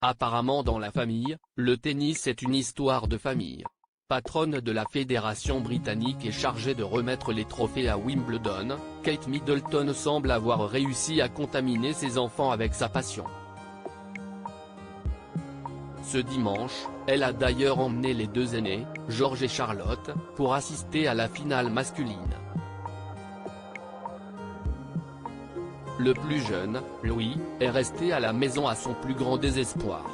Apparemment dans la famille, le tennis est une histoire de famille. Patronne de la fédération britannique et chargée de remettre les trophées à Wimbledon, Kate Middleton semble avoir réussi à contaminer ses enfants avec sa passion. Ce dimanche, elle a d'ailleurs emmené les deux aînés, George et Charlotte, pour assister à la finale masculine. Le plus jeune, Louis, est resté à la maison à son plus grand désespoir.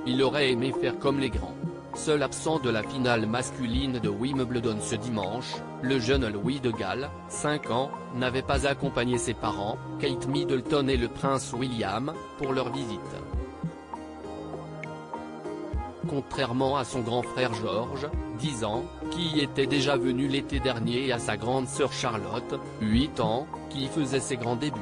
Il aurait aimé faire comme les grands. Seul absent de la finale masculine de Wimbledon ce dimanche, le jeune Louis de Galles, 5 ans, n'avait pas accompagné ses parents, Kate Middleton et le prince William, pour leur visite. Contrairement à son grand frère George, 10 ans, qui y était déjà venu l'été dernier et à sa grande sœur Charlotte, 8 ans, qui y faisait ses grands débuts.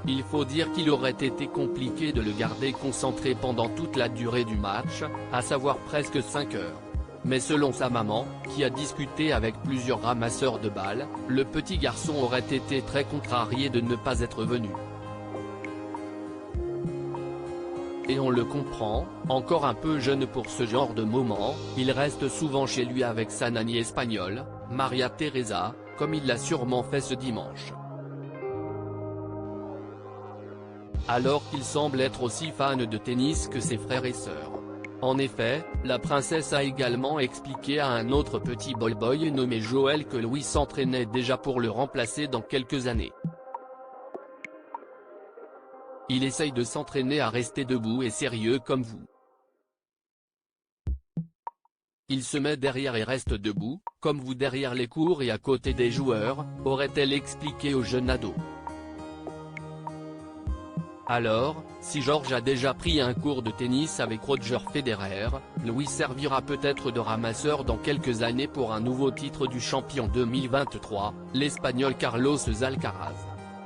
Il faut dire qu'il aurait été compliqué de le garder concentré pendant toute la durée du match, à savoir presque 5 heures. Mais selon sa maman, qui a discuté avec plusieurs ramasseurs de balles, le petit garçon aurait été très contrarié de ne pas être venu. Et on le comprend, encore un peu jeune pour ce genre de moment, il reste souvent chez lui avec sa nanny espagnole, Maria Teresa, comme il l'a sûrement fait ce dimanche. Alors qu'il semble être aussi fan de tennis que ses frères et sœurs. En effet, la princesse a également expliqué à un autre petit boy nommé Joël que Louis s'entraînait déjà pour le remplacer dans quelques années. Il essaye de s'entraîner à rester debout et sérieux comme vous. Il se met derrière et reste debout, comme vous derrière les cours et à côté des joueurs, aurait-elle expliqué au jeune ado. Alors, si George a déjà pris un cours de tennis avec Roger Federer, Louis servira peut-être de ramasseur dans quelques années pour un nouveau titre du champion 2023, l'Espagnol Carlos Alcaraz.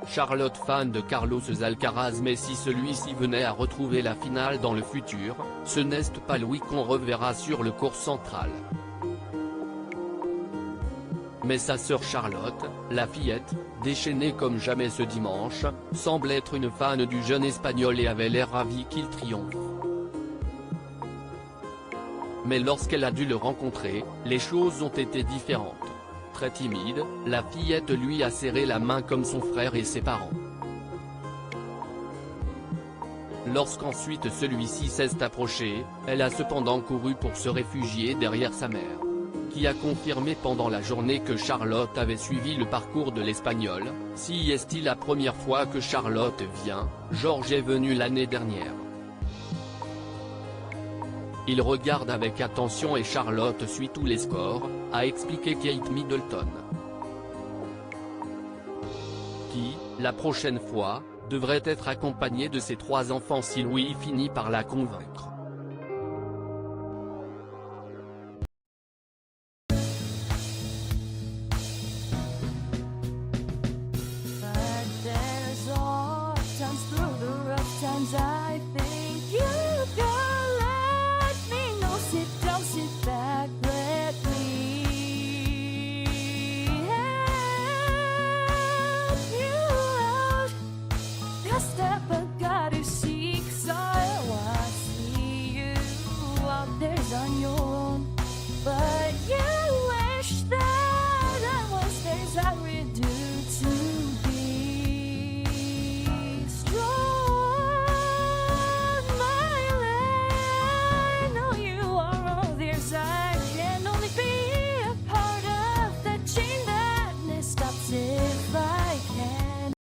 Charlotte fan de Carlos Alcaraz, mais si celui-ci venait à retrouver la finale dans le futur, ce n'est pas Louis qu'on reverra sur le court central. Mais sa sœur Charlotte, la fillette, déchaînée comme jamais ce dimanche, semble être une fan du jeune espagnol et avait l'air ravie qu'il triomphe. Mais lorsqu'elle a dû le rencontrer, les choses ont été différentes. Très timide, la fillette lui a serré la main comme son frère et ses parents. Lorsqu'ensuite celui-ci s'est approché, elle a cependant couru pour se réfugier derrière sa mère, qui a confirmé pendant la journée que Charlotte avait suivi le parcours de l'Espagnol. Si est-il la première fois que Charlotte vient, George est venu l'année dernière. Il regarde avec attention et Charlotte suit tous les scores, a expliqué Kate Middleton. Qui, la prochaine fois, devrait être accompagnée de ses 3 enfants si Louis finit par la convaincre. I think you can let me know. Sit down, sit back, let me help you out. Your step gotta seek, so I see you out there on your own, but